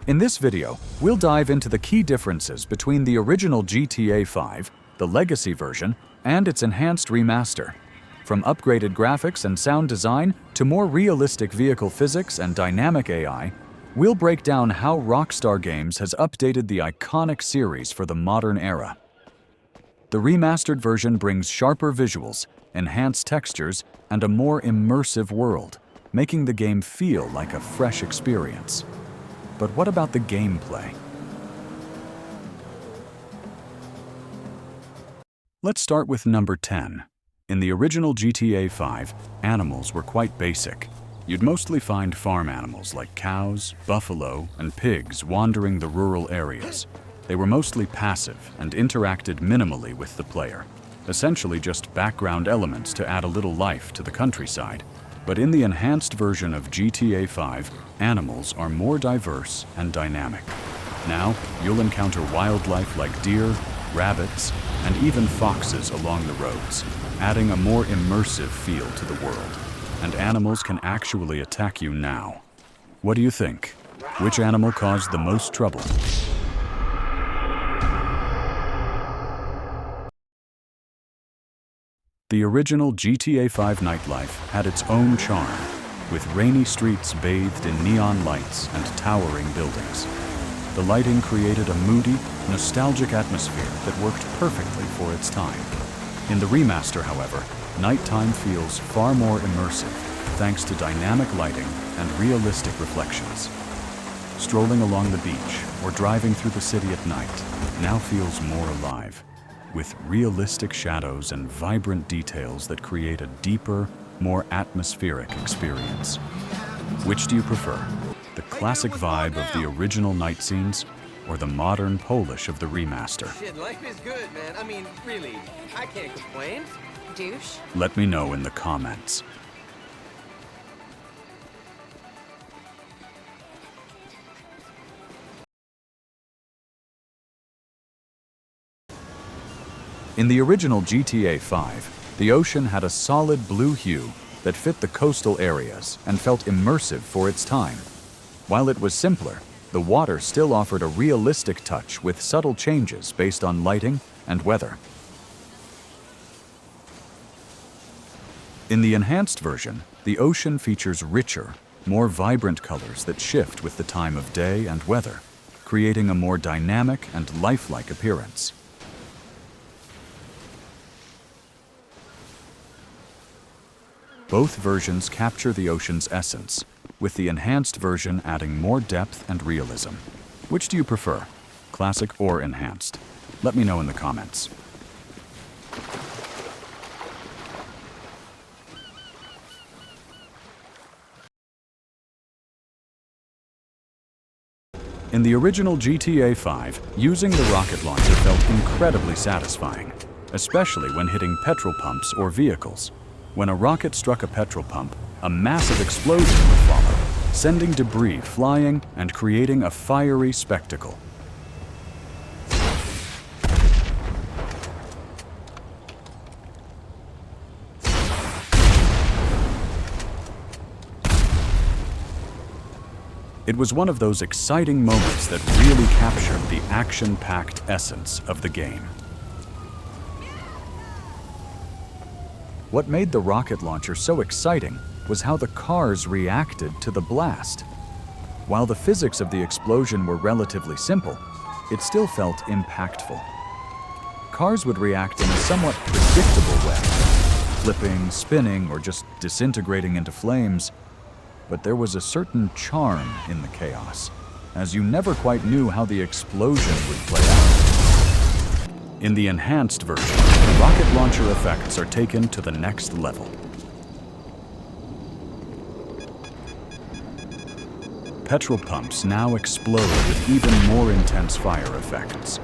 In this video, we'll dive into the key differences between the original GTA 5, the legacy version, and its enhanced remaster. From upgraded graphics and sound design to more realistic vehicle physics and dynamic AI, we'll break down how Rockstar Games has updated the iconic series for the modern era. The remastered version brings sharper visuals, enhanced textures, and a more immersive world, making the game feel like a fresh experience. But what about the gameplay? Let's start with number 10. In the original GTA 5, animals were quite basic. You'd mostly find farm animals like cows, buffalo, and pigs wandering the rural areas. They were mostly passive and interacted minimally with the player, essentially just background elements to add a little life to the countryside. But in the enhanced version of GTA 5, animals are more diverse and dynamic. Now, you'll encounter wildlife like deer, rabbits, and even foxes along the roads, adding a more immersive feel to the world. And animals can actually attack you now. What do you think? Which animal caused the most trouble? The original GTA 5 nightlife had its own charm, with rainy streets bathed in neon lights and towering buildings. The lighting created a moody, nostalgic atmosphere that worked perfectly for its time. In the remaster, however, nighttime feels far more immersive, thanks to dynamic lighting and realistic reflections. Strolling along the beach or driving through the city at night now feels more alive, with realistic shadows and vibrant details that create a deeper, more atmospheric experience. Which do you prefer? The classic vibe of the original night scenes, or the modern polish of the remaster? Shit, life is good, man. I mean, really, I can't complain. Douche. Let me know in the comments. In the original GTA 5, the ocean had a solid blue hue that fit the coastal areas and felt immersive for its time. While it was simpler, the water still offered a realistic touch with subtle changes based on lighting and weather. In the enhanced version, the ocean features richer, more vibrant colors that shift with the time of day and weather, creating a more dynamic and lifelike appearance. Both versions capture the ocean's essence, with the enhanced version adding more depth and realism. Which do you prefer, classic or enhanced? Let me know in the comments. In the original GTA 5, using the rocket launcher felt incredibly satisfying, especially when hitting petrol pumps or vehicles. When a rocket struck a petrol pump, a massive explosion would follow, sending debris flying and creating a fiery spectacle. It was one of those exciting moments that really captured the action-packed essence of the game. What made the rocket launcher so exciting was how the cars reacted to the blast. While the physics of the explosion were relatively simple, it still felt impactful. Cars would react in a somewhat predictable way, flipping, spinning, or just disintegrating into flames. But there was a certain charm in the chaos, as you never quite knew how the explosion would play out. In the enhanced version, rocket launcher effects are taken to the next level. Petrol pumps now explode with even more intense fire effects,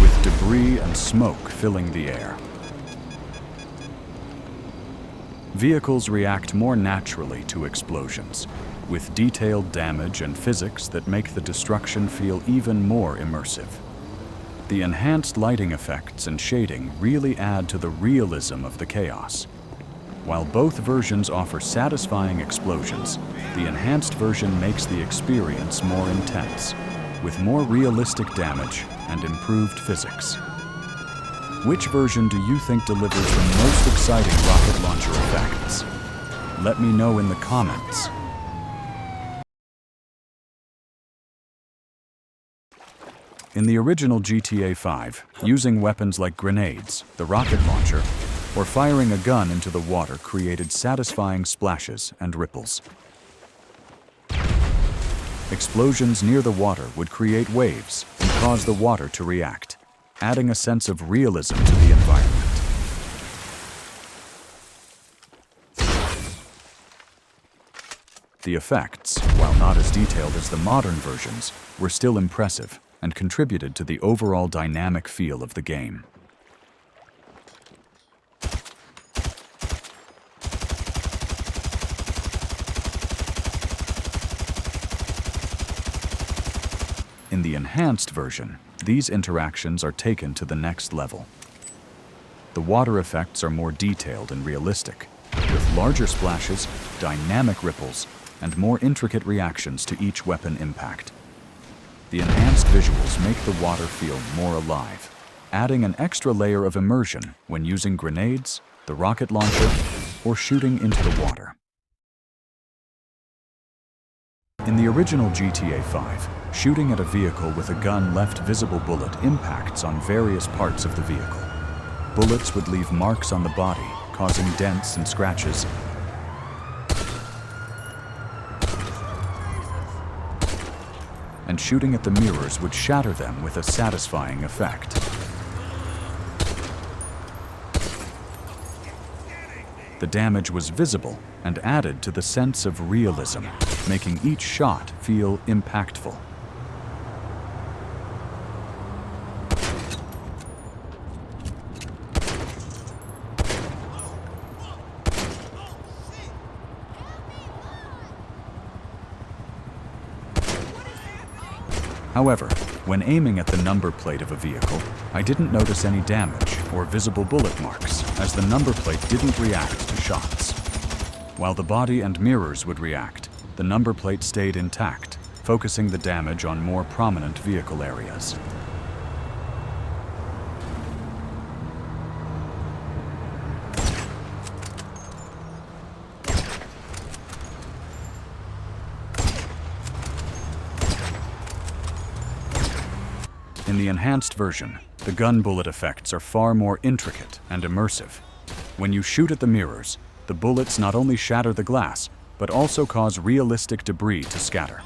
with debris and smoke filling the air. Vehicles react more naturally to explosions, with detailed damage and physics that make the destruction feel even more immersive. The enhanced lighting effects and shading really add to the realism of the chaos. While both versions offer satisfying explosions, the enhanced version makes the experience more intense, with more realistic damage and improved physics. Which version do you think delivers the most exciting rocket launcher effects? Let me know in the comments. In the original GTA 5, using weapons like grenades, the rocket launcher, or firing a gun into the water created satisfying splashes and ripples. Explosions near the water would create waves and cause the water to react, adding a sense of realism to the environment. The effects, while not as detailed as the modern versions, were still impressive and contributed to the overall dynamic feel of the game. In the enhanced version, these interactions are taken to the next level. The water effects are more detailed and realistic, with larger splashes, dynamic ripples, and more intricate reactions to each weapon impact. The enhanced visuals make the water feel more alive, adding an extra layer of immersion when using grenades, the rocket launcher, or shooting into the water. In the original GTA 5, shooting at a vehicle with a gun left visible bullet impacts on various parts of the vehicle. Bullets would leave marks on the body, causing dents and scratches. And shooting at the mirrors would shatter them with a satisfying effect. The damage was visible and added to the sense of realism, making each shot feel impactful. However, when aiming at the number plate of a vehicle, I didn't notice any damage or visible bullet marks, as the number plate didn't react to shots. While the body and mirrors would react, the number plate stayed intact, focusing the damage on more prominent vehicle areas. In the enhanced version, the gun bullet effects are far more intricate and immersive. When you shoot at the mirrors, the bullets not only shatter the glass, but also cause realistic debris to scatter.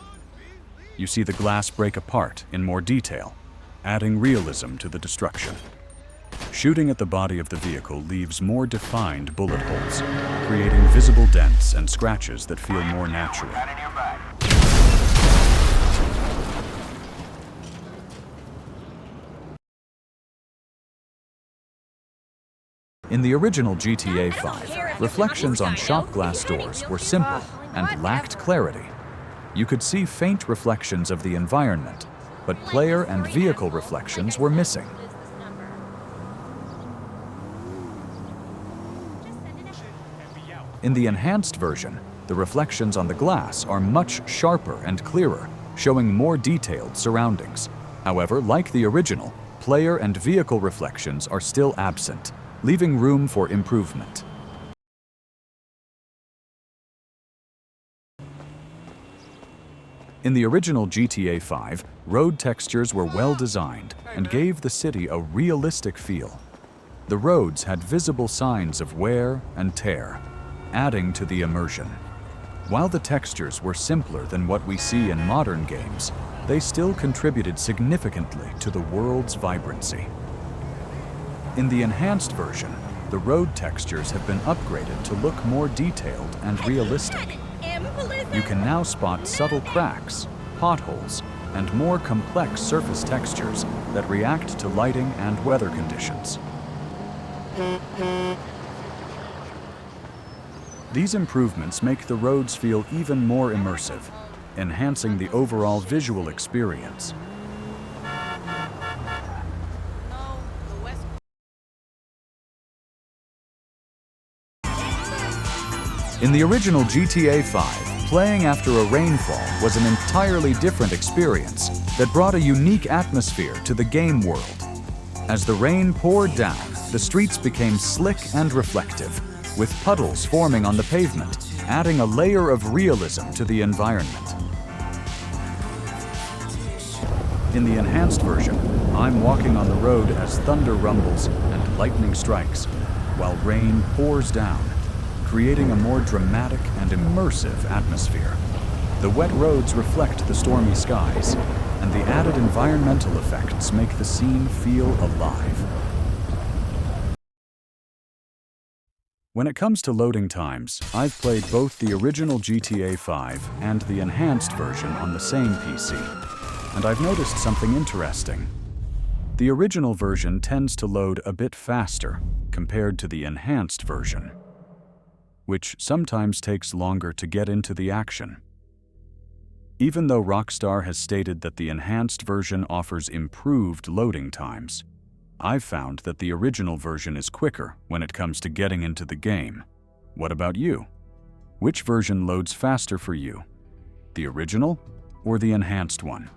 You see the glass break apart in more detail, adding realism to the destruction. Shooting at the body of the vehicle leaves more defined bullet holes, creating visible dents and scratches that feel more natural. In the original GTA 5, reflections on shop glass doors were simple and lacked clarity. You could see faint reflections of the environment, but player and vehicle reflections were missing. In the enhanced version, the reflections on the glass are much sharper and clearer, showing more detailed surroundings. However, like the original, player and vehicle reflections are still absent, leaving room for improvement. In the original GTA 5, road textures were well designed and gave the city a realistic feel. The roads had visible signs of wear and tear, adding to the immersion. While the textures were simpler than what we see in modern games, they still contributed significantly to the world's vibrancy. In the enhanced version, the road textures have been upgraded to look more detailed and realistic. You can now spot subtle cracks, potholes, and more complex surface textures that react to lighting and weather conditions. These improvements make the roads feel even more immersive, enhancing the overall visual experience. In the original GTA 5, playing after a rainfall was an entirely different experience that brought a unique atmosphere to the game world. As the rain poured down, the streets became slick and reflective, with puddles forming on the pavement, adding a layer of realism to the environment. In the enhanced version, I'm walking on the road as thunder rumbles and lightning strikes, while rain pours down, creating a more dramatic and immersive atmosphere. The wet roads reflect the stormy skies, and the added environmental effects make the scene feel alive. When it comes to loading times, I've played both the original GTA 5 and the enhanced version on the same PC, and I've noticed something interesting. The original version tends to load a bit faster compared to the enhanced version, which sometimes takes longer to get into the action. Even though Rockstar has stated that the enhanced version offers improved loading times, I've found that the original version is quicker when it comes to getting into the game. What about you? Which version loads faster for you? The original or the enhanced one?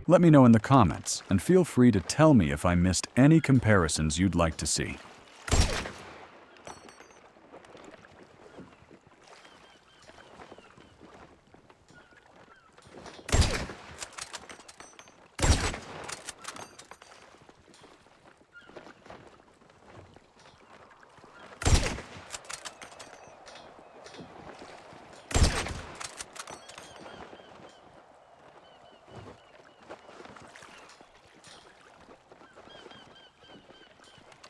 Let me know in the comments, and feel free to tell me if I missed any comparisons you'd like to see.